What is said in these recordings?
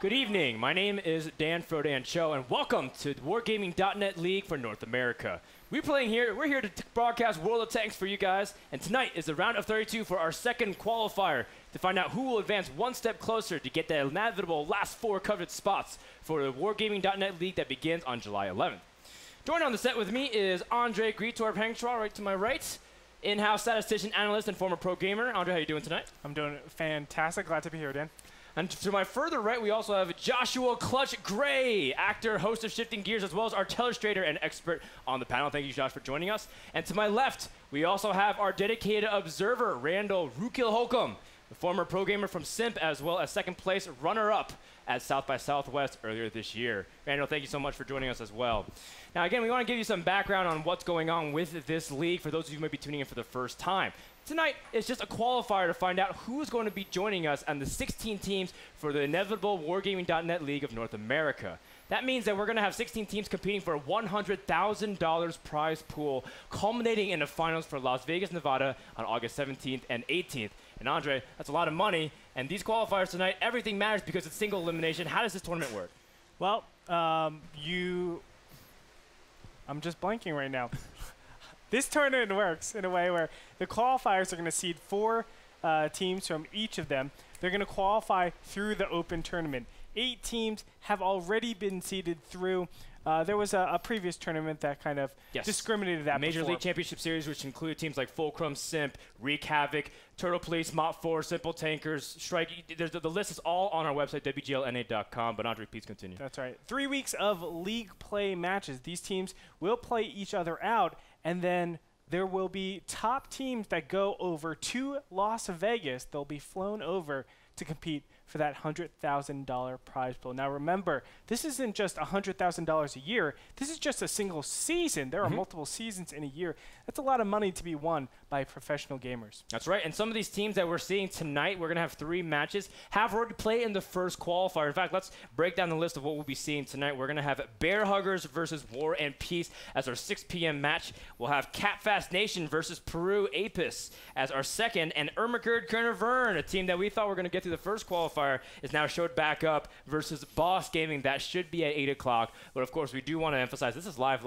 Good evening. My name is Dan Frodan Cho, and welcome to the Wargaming.net League for North America. We're here to broadcast World of Tanks for you guys, and tonight is the round of 32 for our second qualifier to find out who will advance one step closer to get the inevitable last 4 coveted spots for the Wargaming.net League that begins on July 11th. Joining on the set with me is Andre Gretorp Hengstraw, right to my right, in-house statistician, analyst, and former pro gamer. Andre, how you doing tonight? I'm doing fantastic. Glad to be here, Dan. And to my further right, we also have Joshua Clutch Gray, actor, host of Shifting Gears, as well as our telestrator and expert on the panel. Thank you, Josh, for joining us. And to my left, we also have our dedicated observer, Randall Ruukil Holcomb, the former pro gamer from Simp, as well as second place runner-up at South by Southwest earlier this year. Randall, thank you so much for joining us as well. Now, again, we want to give you some background on what's going on with this league for those of you who might be tuning in for the first time. Tonight is just a qualifier to find out who's going to be joining us on the 16 teams for the inevitable Wargaming.net League of North America. That means that we're going to have 16 teams competing for a $100,000 prize pool, culminating in the finals for Las Vegas, Nevada on August 17th and 18th. And Andre, that's a lot of money. And these qualifiers tonight, everything matters because it's single elimination. How does this tournament work? Well, I'm just blanking right now. This tournament works in a way where the qualifiers are going to seed 4 teams from each of them. They're going to qualify through the open tournament. 8 teams have already been seeded through. There was a previous tournament that kind of discriminated that Major League Championship Series, which included teams like Fulcrum, Simp, Wreak Havoc, Turtle Police, Mott 4, Simple Tankers, Strike. The list is all on our website, WGLNA.com. But Andre, please continue. That's right. 3 weeks of league play matches. These teams will play each other out, and then there will be top teams that go over to Las Vegas. They'll be flown over to compete for that $100,000 prize pool. Now remember, this isn't just $100,000 a year. This is just a single season. There are multiple seasons in a year. That's a lot of money to be won by professional gamers. That's right. And some of these teams that we're seeing tonight, we're going to have 3 matches, have already played in the first qualifier. In fact, let's break down the list of what we'll be seeing tonight. We're going to have Bear Huggers versus War and Peace as our 6 p.m. match. We'll have Catfast Nation versus Peru Apis as our second, and Ermagerd Kernavern, a team that we thought were going to get through the first qualifier, is now showed back up versus Boss Gaming. That should be at 8 o'clock. But of course, we do want to emphasize this is live.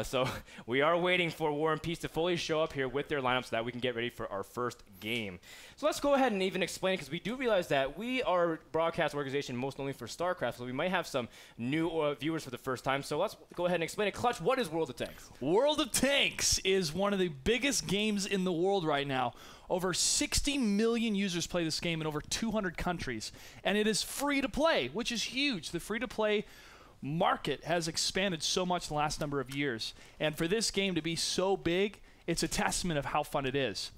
So we are waiting for War and Peace to fully show up here with their lineup so that we can get ready for our first game. So let's go ahead and even explain it, because we do realize that we are a broadcast organization most only for StarCraft, so we might have some new viewers for the first time. So let's go ahead and explain it. Clutch, what is World of Tanks? World of Tanks is one of the biggest games in the world right now. Over 60 million users play this game in over 200 countries, and it is free to play, which is huge. The free-to-play market has expanded so much in the last number of years, and for this game to be so big, it's a testament of how fun it is.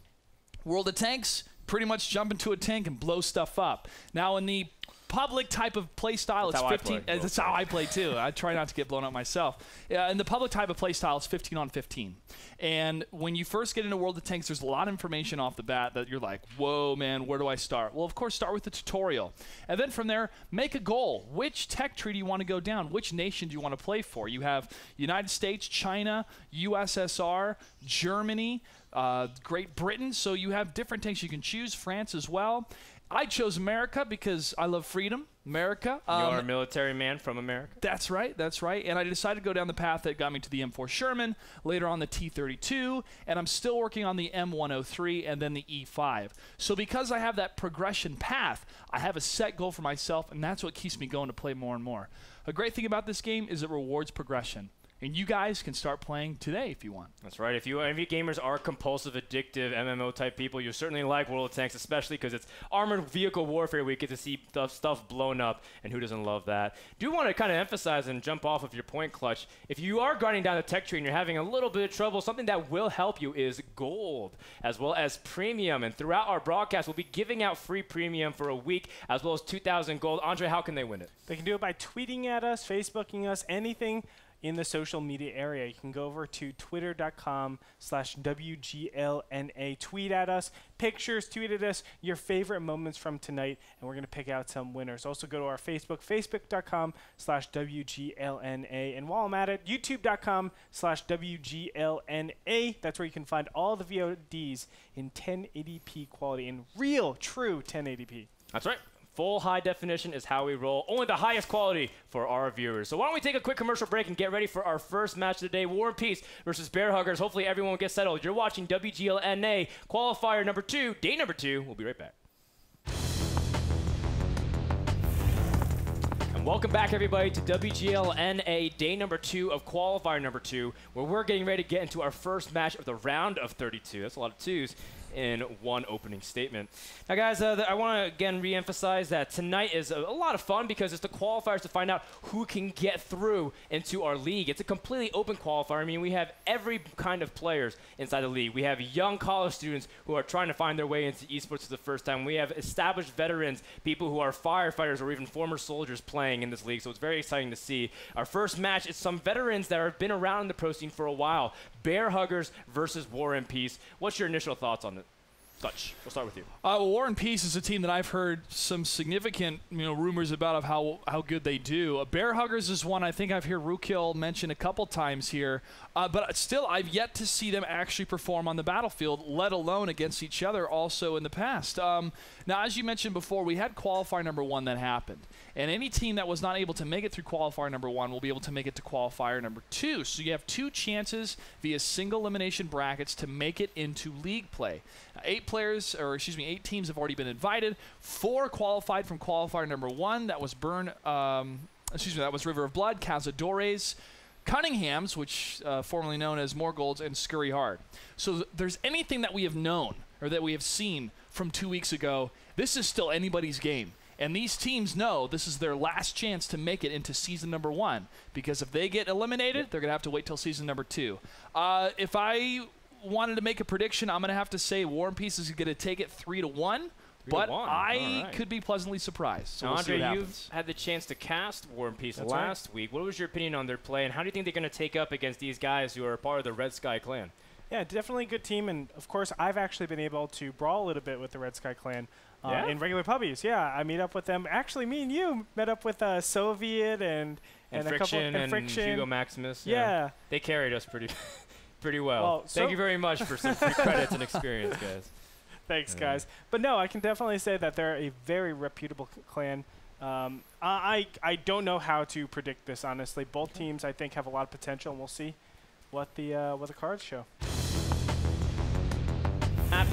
World of Tanks, pretty much jump into a tank and blow stuff up. Now, in the public type of play style, it's 15. That's how I play too. I try not to get blown up myself. In the public type of play style, it's 15 on 15. And when you first get into World of Tanks, there's a lot of information off the bat that you're like, whoa, man, where do I start? Well, of course, start with the tutorial. And then from there, make a goal. Which tech tree do you want to go down? Which nation do you want to play for? You have United States, China, USSR, Germany, Great Britain. So you have different tanks you can choose, France as well. I chose America because I love freedom. America. You're a military man from America. That's right. That's right. And I decided to go down the path that got me to the M4 Sherman, later on the T-32, and I'm still working on the M103 and then the E5. So because I have that progression path, I have a set goal for myself, and that's what keeps me going to play more and more. A great thing about this game is it rewards progression. And you guys can start playing today if you want. That's right. If you gamers are compulsive, addictive, MMO-type people, you certainly like World of Tanks, especially because it's armored vehicle warfare. We get to see stuff blown up, and who doesn't love that? Do want to kind of emphasize and jump off of your point, Clutch. If you are grinding down the tech tree and you're having a little bit of trouble, something that will help you is gold, as well as premium. And throughout our broadcast, we'll be giving out free premium for a week, as well as 2,000 gold. Andre, how can they win it? They can do it by tweeting at us, Facebooking us, anything in the social media area. You can go over to twitter.com/WGLNA. Tweet at us, pictures, tweet at us your favorite moments from tonight, and we're going to pick out some winners. Also go to our Facebook, facebook.com/WGLNA. And while I'm at it, youtube.com/WGLNA. That's where you can find all the VODs in 1080p quality, in real, true 1080p. That's right. Full high definition is how we roll. Only the highest quality for our viewers. So why don't we take a quick commercial break and get ready for our first match of the day, War and Peace versus Bear Huggers. Hopefully everyone will get settled. You're watching WGLNA Qualifier number 2, day number 2. We'll be right back. Welcome back, everybody, to WGLNA day number 2 of Qualifier number 2, where we're getting ready to get into our first match of the round of 32. That's a lot of twos in one opening statement. Now, guys, I want to again re-emphasize that tonight is a lot of fun because it's the qualifiers to find out who can get through into our league. It's a completely open qualifier. I mean, we have every kind of players inside the league. We have young college students who are trying to find their way into esports for the first time. We have established veterans, people who are firefighters or even former soldiers playing in this league, so it's very exciting to see. Our first match is some veterans that have been around in the pro scene for a while. Bear Huggers versus War and Peace. What's your initial thoughts on it? Dutch, we'll start with you. Well, War and Peace is a team that I've heard some significant, rumors about of how good they do. Bear Huggers is one I think I've heard Ruukil mention a couple times here, but still I've yet to see them actually perform on the battlefield, let alone against each other also in the past. Now, as you mentioned before, we had qualifier number 1 that happened, and any team that was not able to make it through qualifier number 1 will be able to make it to qualifier number 2. So you have 2 chances via single elimination brackets to make it into league play. 8 teams have already been invited. 4 qualified from qualifier number 1. That was that was River of Blood, Cazadores, Cunningham's, which formerly known as Morgolds, and Scurry Hard. So there's anything that we have known or that we have seen from 2 weeks ago, this is still anybody's game. And these teams know this is their last chance to make it into season number 1, because if they get eliminated, they're going to have to wait till season number 2. If I wanted to make a prediction, I'm going to have to say War and Peace is going to take it 3-1. But I could be pleasantly surprised. So now, we'll Andre, you've had the chance to cast War and Peace last week. What was your opinion on their play, and how do you think they're going to take up against these guys who are part of the Red Sky clan? Yeah, definitely a good team, and of course, I've actually been able to brawl a little bit with the Red Sky clan in regular pubbies. Yeah, I meet up with them. Actually, me and you met up with Soviet and Friction a couple, and Hugo Maximus. Yeah. They carried us pretty well. Thank you very much for some free credits and experience, guys. Thanks, guys. But no, I can definitely say that they're a very reputable clan. I don't know how to predict this, honestly. Both teams, I think, have a lot of potential, and we'll see what the cards show.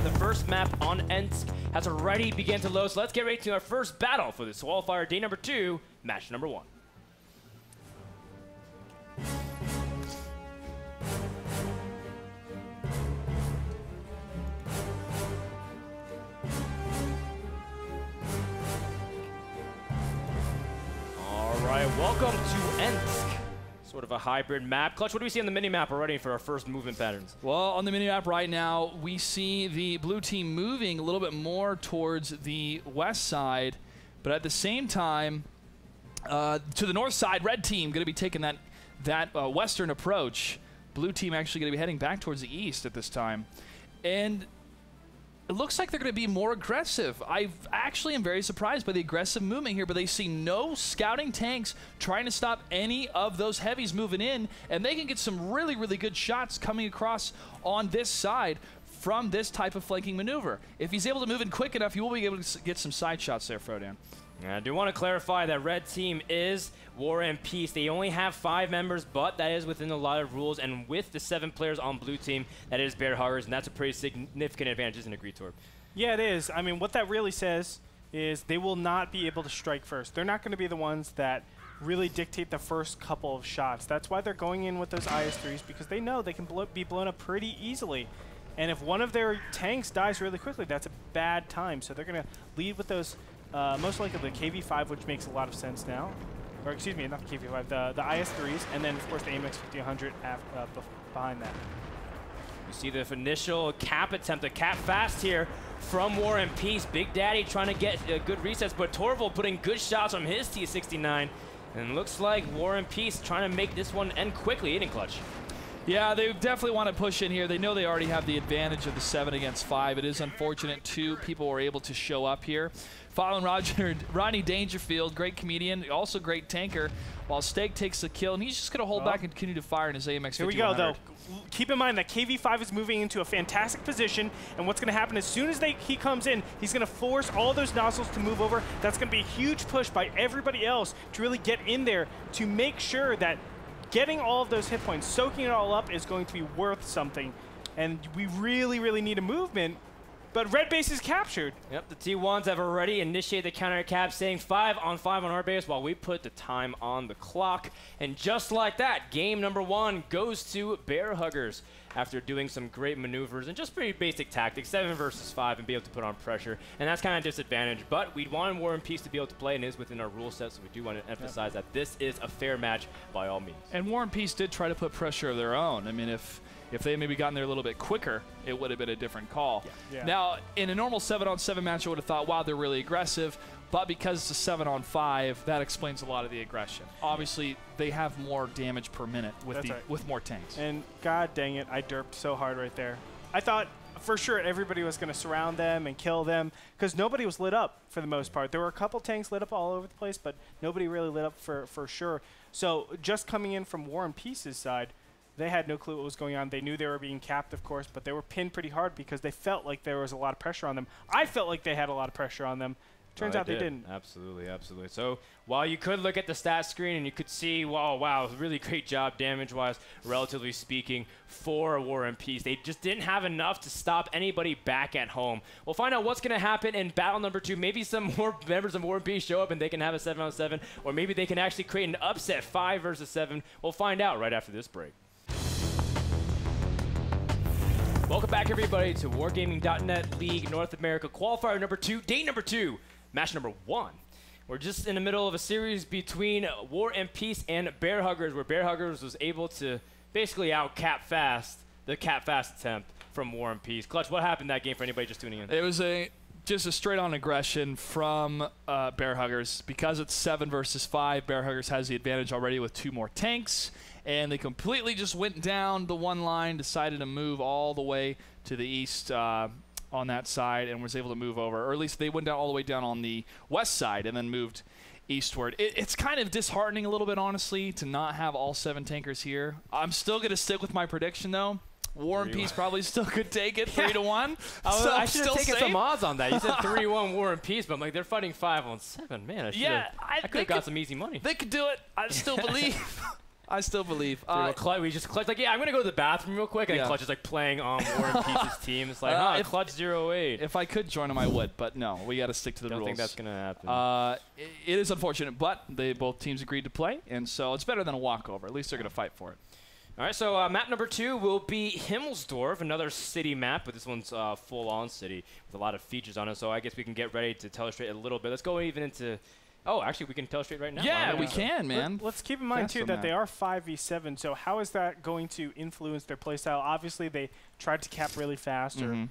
The first map on Ensk has already begun to load, so let's get ready to our first battle for this qualifier, day number 2, match number 1. All right, welcome to Ensk. Sort of a hybrid map. Clutch, what do we see on the mini-map already for our first movement patterns? Well, on the mini-map right now, we see the blue team moving a little bit more towards the west side, but at the same time, to the north side, red team going to be taking that western approach. Blue team actually going to be heading back towards the east at this time. And it looks like they're going to be more aggressive. I actually am very surprised by the aggressive movement here, but they see no scouting tanks trying to stop any of those heavies moving in, and they can get some really, really good shots coming across on this side from this type of flanking maneuver. If he's able to move in quick enough, he will be able to get some side shots there, Frodan. I do want to clarify that red team is War and Peace. They only have 5 members, but that is within a lot of rules. And with the 7 players on blue team, that is Bear Huggers, and that's a pretty significant advantage, isn't it, Gretorp? Yeah, it is. I mean, what that really says is they will not be able to strike first. They're not going to be the ones that really dictate the first couple of shots. That's why they're going in with those IS-3s, because they know they can be blown up pretty easily. And if one of their tanks dies really quickly, that's a bad time. So they're going to lead with those. Most likely the KV-5, which makes a lot of sense now. Or excuse me, not the KV-5, the IS-3s, and then, of course, the AMX 50-100 behind that. You see the initial cap attempt, a cap fast here from War and Peace. Big Daddy trying to get good resets, but Torval putting good shots from his T-69. And looks like War and Peace trying to make this one end quickly, isn't it, Clutch? Yeah, they definitely want to push in here. They know they already have the advantage of the 7 against 5. It is unfortunate 2 people were able to show up here. Following Rodney Dangerfield, great comedian, also great tanker, while Steg takes the kill, and he's just going to hold back and continue to fire in his AMX 5100. Here we go, though. Keep in mind that KV5 is moving into a fantastic position, and what's going to happen as soon as he comes in, he's going to force all those nozzles to move over. That's going to be a huge push by everybody else to really get in there to make sure that getting all of those hit points, soaking it all up, is going to be worth something. And we really, really need a movement. But red base is captured. Yep, the T1s have already initiated the counter cap, saying 5 on 5 on our base while we put the time on the clock. And just like that, game number 1 goes to Bear Huggers after doing some great maneuvers and just pretty basic tactics, 7 versus 5, and be able to put on pressure. And that's kind of disadvantage. But we want War and Peace to be able to play, and it is within our rule set, so we do want to emphasize that this is a fair match by all means. And War and Peace did try to put pressure of their own. I mean, if they had maybe gotten there a little bit quicker, it would have been a different call. Yeah. Now, in a normal 7-on-7 match, I would have thought, wow, they're really aggressive. But because it's a 7-on-5, that explains a lot of the aggression. Obviously, they have more damage per minute with more tanks. And god dang it, I derped so hard right there. I thought for sure everybody was going to surround them and kill them because nobody was lit up for the most part. There were a couple tanks lit up all over the place, but nobody really lit up for sure. So just coming in from War and Peace's side, they had no clue what was going on. They knew they were being capped, of course, but they were pinned pretty hard because they felt like there was a lot of pressure on them. I felt like they had a lot of pressure on them. Turns out they didn't. Absolutely, absolutely. So while you could look at the stat screen and you could see, wow, really great job damage-wise, relatively speaking, for War and Peace. They just didn't have enough to stop anybody back at home. We'll find out what's going to happen in battle number 2. Maybe some more members of War and Peace show up and they can have a 7-on-7, or maybe they can actually create an upset 5 versus 7. We'll find out right after this break. Welcome back, everybody, to Wargaming.net League North America Qualifier number 2, day number 2, match number 1. We're just in the middle of a series between War and Peace and Bear Huggers, where Bear Huggers was able to basically out-cap fast the cap fast attempt from War and Peace. Clutch, what happened in that game for anybody just tuning in? It was just a straight-on aggression from Bear Huggers. Because it's 7 versus 5, Bear Huggers has the advantage already with 2 more tanks. And they completely just went down the one line, decided to move all the way to the east on that side, and was able to move over. Or at least they went down all the way down on the west side and then moved eastward. It's kind of disheartening a little bit, honestly, to not have all 7 tankers here. I'm still going to stick with my prediction, though. War and Peace probably still could take it 3-1. I should have taken some odds on that. You said 3-1 War and Peace, but I'm like, they're fighting 5-on-7. Man, I could have got some easy money. They could do it. I still believe. I still believe. We just Clutch, like, yeah, I'm going to go to the bathroom real quick. And Clutch is like playing on War and Peace's team. It's like, Clutch 08. If I could join them, I would. But no, we got to stick to the rules. Don't think that's going to happen. It is unfortunate, but both teams agreed to play. And so it's better than a walkover. At least they're going to fight for it. All right, so map number 2 will be Himmelsdorf, another city map, but this one's full-on city with a lot of features on it. So I guess we can get ready to telestrate a little bit. Let's go even into... Oh, actually, we can telestrate right now. Yeah, we can, man. Let's keep in mind, too, that they are 5v7. So how is that going to influence their playstyle? Obviously, they tried to cap really fast. Or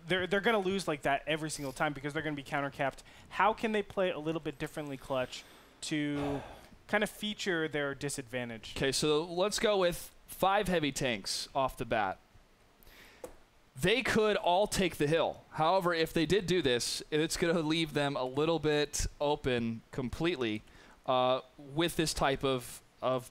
they're going to lose like that every single time because they're going to be counter-capped. How can they play a little bit differently, Clutch, to kind of feature their disadvantage? Okay, so let's go with 5 heavy tanks off the bat. They could all take the hill. However, if they did do this, it's going to leave them a little bit open completely with this type of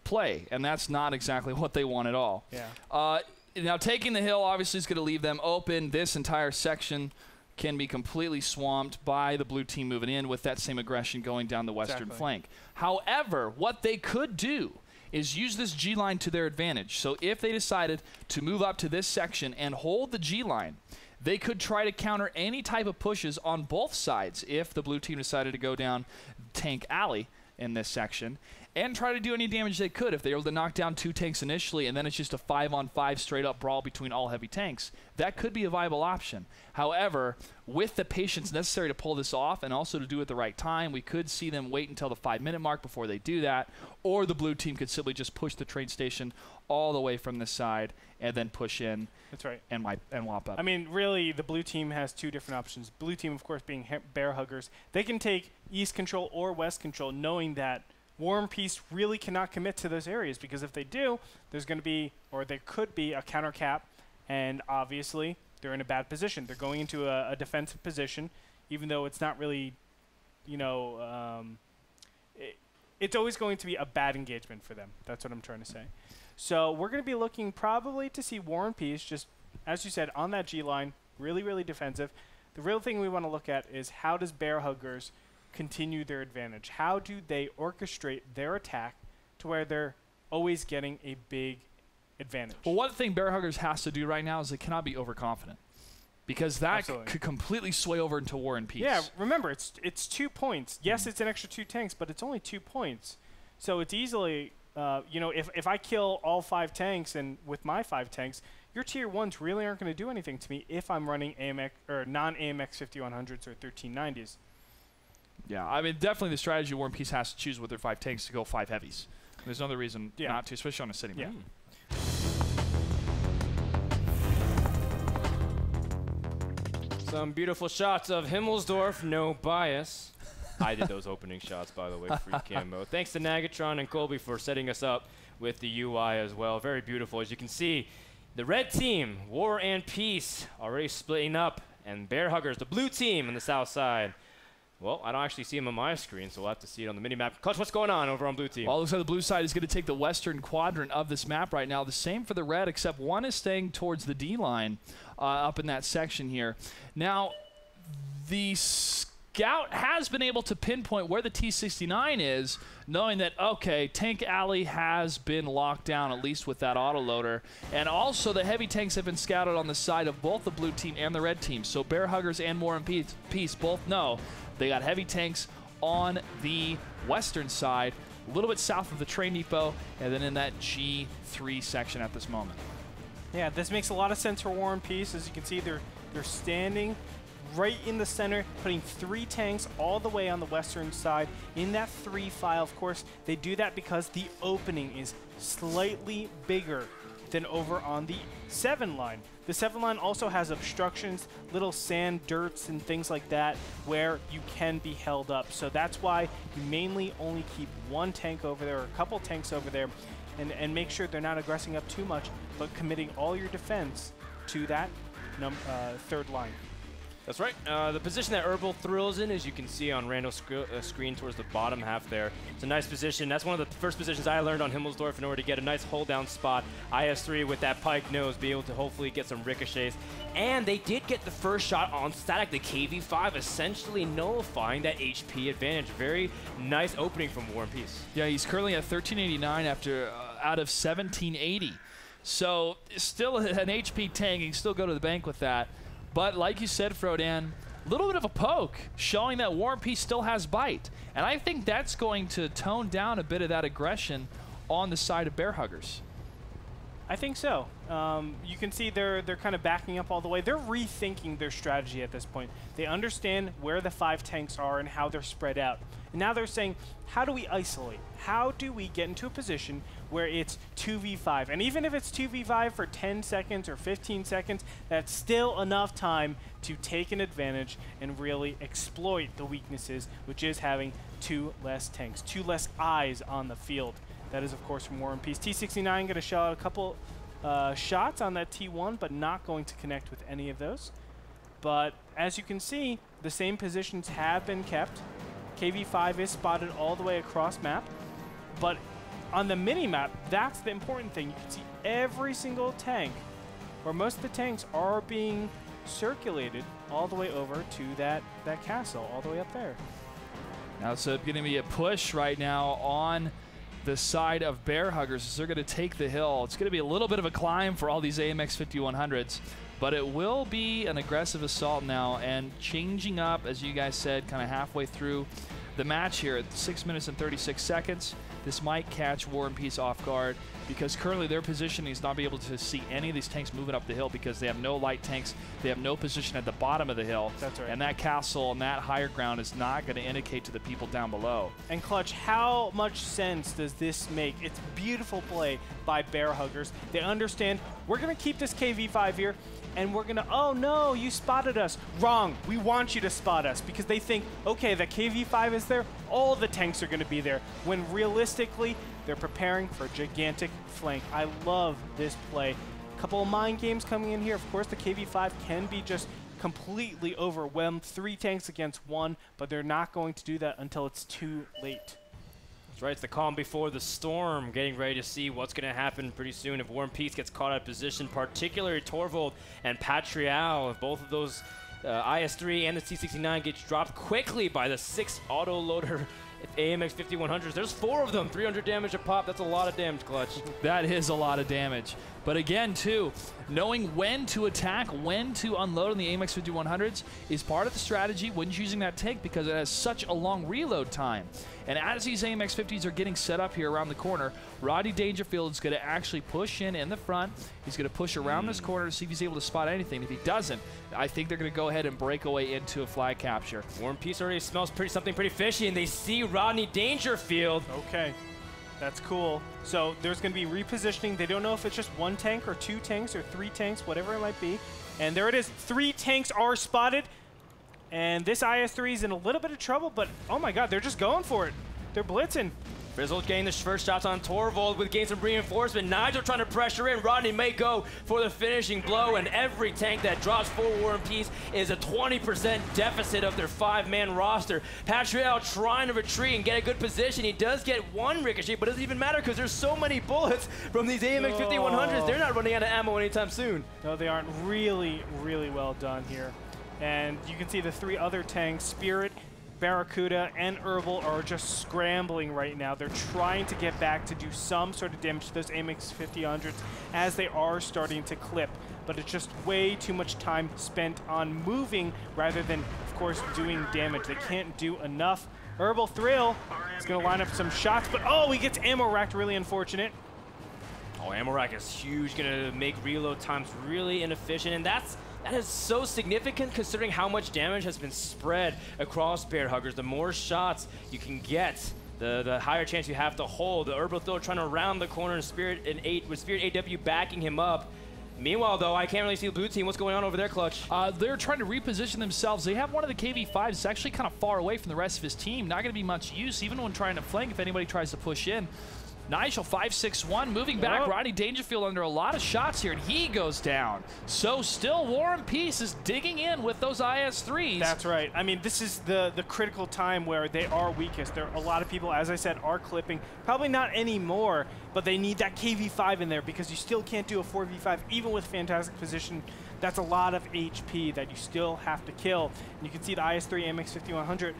play, and that's not exactly what they want at all. Yeah. Now, taking the hill obviously is going to leave them open. This entire section can be completely swamped by the blue team moving in with that same aggression going down the western flank. However, what they could do is use this G line to their advantage. So if they decided to move up to this section and hold the G line, they could try to counter any type of pushes on both sides if the blue team decided to go down Tank Alley in this section and try to do any damage they could. If they were able to knock down 2 tanks initially and then it's just a 5-on-5 straight-up brawl between all heavy tanks, that could be a viable option. However, with the patience necessary to pull this off and also to do it at the right time, we could see them wait until the 5-minute mark before they do that, or the blue team could simply just push the train station all the way from this side and then push in. That's right. And wop up. I mean, really, the blue team has 2 different options. Blue team, of course, being Bear Huggers. They can take east control or west control, knowing that War and Peace really cannot commit to those areas, because if they do, there's going to be, or there could be, a counter cap, and obviously they're in a bad position. They're going into a defensive position, even though it's not really, you know, it's always going to be a bad engagement for them. That's what I'm trying to say. So we're going to be looking probably to see War and Peace, just as you said, on that G line, really, really defensive. The real thing we want to look at is how does Bear Huggers continue their advantage? How do they orchestrate their attack to where they're always getting a big advantage? Well, one thing Bear Huggers has to do right now is they cannot be overconfident, because that could completely sway over into War and Peace. Yeah, remember, it's 2 points. Yes, it's an extra 2 tanks, but it's only 2 points. So it's easily, you know, if I kill all 5 tanks and with my 5 tanks, your tier 1s really aren't going to do anything to me if I'm running AMX or non-AMX 5100s or 1390s. Yeah, I mean, definitely the strategy War and Peace has to choose with their 5 tanks to go 5 heavies. There's no other reason not to, especially on a city map. Some beautiful shots of Himmelsdorf, no bias. I did those opening shots, by the way, free camo. Thanks to Nagatron and Colby for setting us up with the UI as well. Very beautiful. As you can see, the red team, War and Peace, already splitting up, and Bear Huggers, the blue team on the south side. Well, I don't actually see him on my screen, so we'll have to see it on the mini-map. Clutch, what's going on over on blue team? Well, it looks like the blue side is going to take the western quadrant of this map right now. The same for the red, except one is staying towards the D line up in that section here. Now, the Scout has been able to pinpoint where the T-69 is, knowing that, okay, Tank Alley has been locked down, at least with that autoloader. And also the heavy tanks have been scouted on the side of both the blue team and the red team. So Bear Huggers and War and Peace both know they got heavy tanks on the western side, a little bit south of the train depot, and then in that G3 section at this moment. Yeah, this makes a lot of sense for War and Peace. As you can see, they're standing right in the center, putting 3 tanks all the way on the western side in that 3 file. Of course, they do that because the opening is slightly bigger than over on the 7 line. The 7 line also has obstructions, little sand, dirts, and things like that where you can be held up. So that's why you mainly only keep 1 tank over there or a couple tanks over there, and make sure they're not aggressing up too much, but committing all your defense to that 3rd line. That's right. The position that Herbal Thrills in, as you can see on Randall's screen towards the bottom half there. It's a nice position. That's one of the first positions I learned on Himmelsdorf in order to get a nice hold-down spot. IS-3 with that pike nose, be able to hopefully get some ricochets. And they did get the first shot on static, the KV-5, essentially nullifying that HP advantage. Very nice opening from War and Peace. Yeah, he's currently at 1389 after out of 1780. So still an HP tank. He can still go to the bank with that. But like you said, Frodan, a little bit of a poke, showing that War and Peace still has bite. And I think that's going to tone down a bit of that aggression on the side of Bear Huggers. I think so. You can see they're kind of backing up all the way. They're rethinking their strategy at this point. They understand where the 5 tanks are and how they're spread out. And now they're saying, how do we isolate? How do we get into a position where it's 2v5? And even if it's 2v5 for 10 seconds or 15 seconds, that's still enough time to take an advantage and really exploit the weaknesses, which is having 2 less tanks, 2 less eyes on the field. That is, of course, from War and Peace. T-69 going to shell out a couple shots on that T1, but not going to connect with any of those. But as you can see, the same positions have been kept. KV-5 is spotted all the way across map. But on the mini-map, that's the important thing. You can see every single tank, or most of the tanks, are being circulated all the way over to that castle, all the way up there. Now it's going to be a push right now on the side of Bear Huggers as they're going to take the hill. It's going to be a little bit of a climb for all these AMX 5100s, but it will be an aggressive assault now, and changing up, as you guys said, kind of halfway through the match here at 6 minutes and 36 seconds. This might catch War and Peace off guard, because currently their positioning is not be able to see any of these tanks moving up the hill because they have no light tanks. They have no position at the bottom of the hill. That's right. And that castle and that higher ground is not going to indicate to the people down below. And Clutch, how much sense does this make? It's beautiful play by Bear Huggers. They understand we're going to keep this KV-5 here, and we're gonna, oh no, you spotted us. Wrong, we want you to spot us, because they think, okay, the KV-5 is there, all the tanks are gonna be there, when realistically, they're preparing for a gigantic flank. I love this play. Couple of mind games coming in here. Of course, the KV-5 can be just completely overwhelmed. 3 tanks against 1, but they're not going to do that until it's too late. That's right, it's the calm before the storm, getting ready to see what's going to happen pretty soon if War and Peace gets caught out of position, particularly Torvald and Patrial. If both of those IS-3 and the T-69 gets dropped quickly by the 6 autoloader AMX 5100s. There's 4 of them, 300 damage a pop. That's a lot of damage, Clutch. That is a lot of damage. But again, too, knowing when to attack, when to unload on the AMX 5100s is part of the strategy when choosing that tank, because it has such a long reload time. And as these AMX 50s are getting set up here around the corner, Rodney Dangerfield is going to actually push in the front. He's going to push around this corner to see if he's able to spot anything. If he doesn't, I think they're going to go ahead and break away into a flag capture. War and Peace already smells something pretty fishy, and they see Rodney Dangerfield. Okay. That's cool. So there's going to be repositioning. They don't know if it's just 1 tank or 2 tanks or 3 tanks, whatever it might be. And there it is. 3 tanks are spotted. And this IS-3 is in a little bit of trouble, but oh my god, they're just going for it. They're blitzing. Frizzle getting the first shots on Torvald with getting some reinforcement. Nigel trying to pressure in. Rodney may go for the finishing blow, and every tank that drops for War and Peace is a 20% deficit of their 5-man roster. Patrial trying to retreat and get a good position. He does get 1 ricochet, but it doesn't even matter because there's so many bullets from these AMX 5100s. They're not running out of ammo anytime soon. No, they aren't. Really, really well done here. And you can see the 3 other tanks, Spirit, Barracuda, and Herbal, are just scrambling right now. They're trying to get back to do some sort of damage to those AMX 5000s as they are starting to clip. But it's just way too much time spent on moving rather than, of course, doing damage. They can't do enough. Herbal Thrill is going to line up some shots, but oh, he gets ammo racked. Really unfortunate. Oh, ammo rack is huge. Going to make reload times really inefficient, and that is so significant considering how much damage has been spread across Bear Huggers. The more shots you can get, the higher chance you have to hold. The Herbal Throw trying to round the corner, and Spirit and 8 with Spirit AW backing him up. Meanwhile, though, I can't really see the blue team. What's going on over there, Clutch? They're trying to reposition themselves. They have one of the KV-5s that's actually kind of far away from the rest of his team. Not going to be much use, even when trying to flank if anybody tries to push in. Nigel 561 moving back. Rodney Dangerfield under a lot of shots here, and he goes down. So still War and Peace is digging in with those IS-3s. That's right. I mean, this is the critical time where they are weakest. There are a lot of people, as I said, are clipping. Probably not anymore, but they need that KV-5 in there because you still can't do a 4v5 even with fantastic position. That's a lot of HP that you still have to kill. And you can see the IS-3 AMX 5100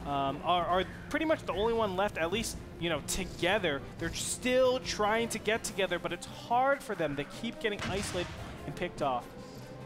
are pretty much the only one left, at least, you know, together. They're still trying to get together, but it's hard for them. They keep getting isolated and picked off.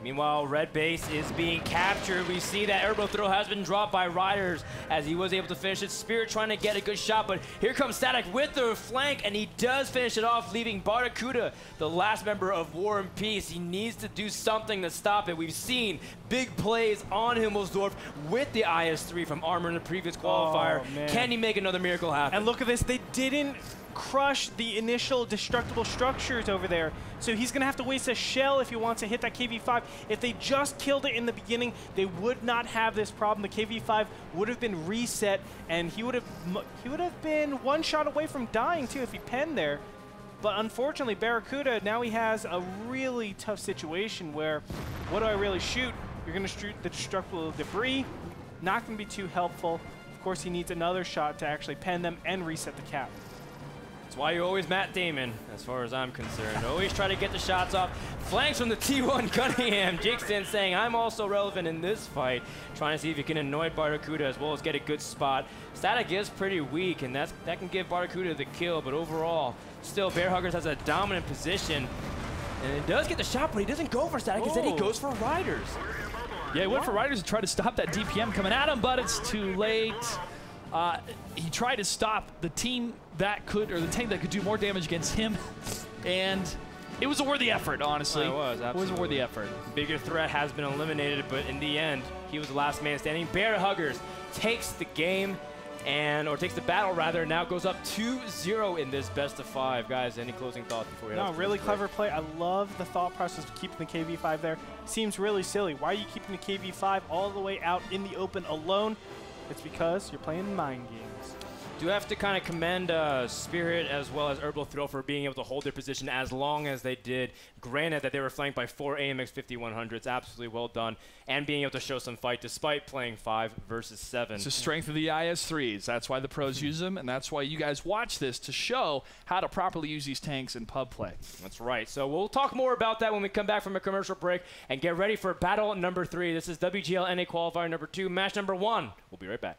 Meanwhile, red base is being captured. We see that Herbal Throw has been dropped by Riders as he was able to finish it. Spirit trying to get a good shot, but here comes Static with the flank, and he does finish it off, leaving Barracuda, the last member of War and Peace. He needs to do something to stop it. We've seen big plays on Himmelsdorf with the IS-3 from Armor in the previous qualifier. Oh, can he make another miracle happen? And look at this. They didn't crush the initial destructible structures over there. So he's going to have to waste a shell if he wants to hit that KV-5. If they just killed it in the beginning, they would not have this problem. The KV-5 would have been reset, and he would have been 1 shot away from dying, too, if he penned there. But unfortunately, Barracuda, now he has a really tough situation where, what do I really shoot? You're going to shoot the destructible debris. Not going to be too helpful. Of course, he needs another shot to actually pen them and reset the cap. That's why you're always Matt Damon, as far as I'm concerned. Always try to get the shots off. Flanks from the T1 Cunningham. Jixton saying, I'm also relevant in this fight. Trying to see if he can annoy Barracuda as well as get a good spot. Static is pretty weak, and that can give Barracuda the kill, but overall, still Bear Huggers has a dominant position. And it does get the shot, but he doesn't go for Static. Instead, he goes for Riders. Yeah, he went for Riders to try to stop that DPM coming at him, but it's too late. He tried to stop the team that could, or the tank that could do more damage against him, and it was a worthy effort, honestly. It was, absolutely. It was a worthy effort. Bigger threat has been eliminated, but in the end, he was the last man standing. Bear Huggers takes the game, or takes the battle rather, now goes up 2-0 in this best of 5. Guys, any closing thoughts before we head No, out to really this clever play. I love the thought process of keeping the KV-5 there. Seems really silly. Why are you keeping the KV-5 all the way out in the open alone? It's because you're playing mind games. Do have to kind of commend Spirit as well as Herbal Thrill for being able to hold their position as long as they did. Granted that they were flanked by 4 AMX 5100s, absolutely well done, and being able to show some fight despite playing 5 versus 7. It's the strength of the IS-3s. That's why the pros use them, and that's why you guys watch this to show how to properly use these tanks in pub play. That's right. So we'll talk more about that when we come back from a commercial break and get ready for battle number 3. This is WGLNA Qualifier number 2, match number 1. We'll be right back.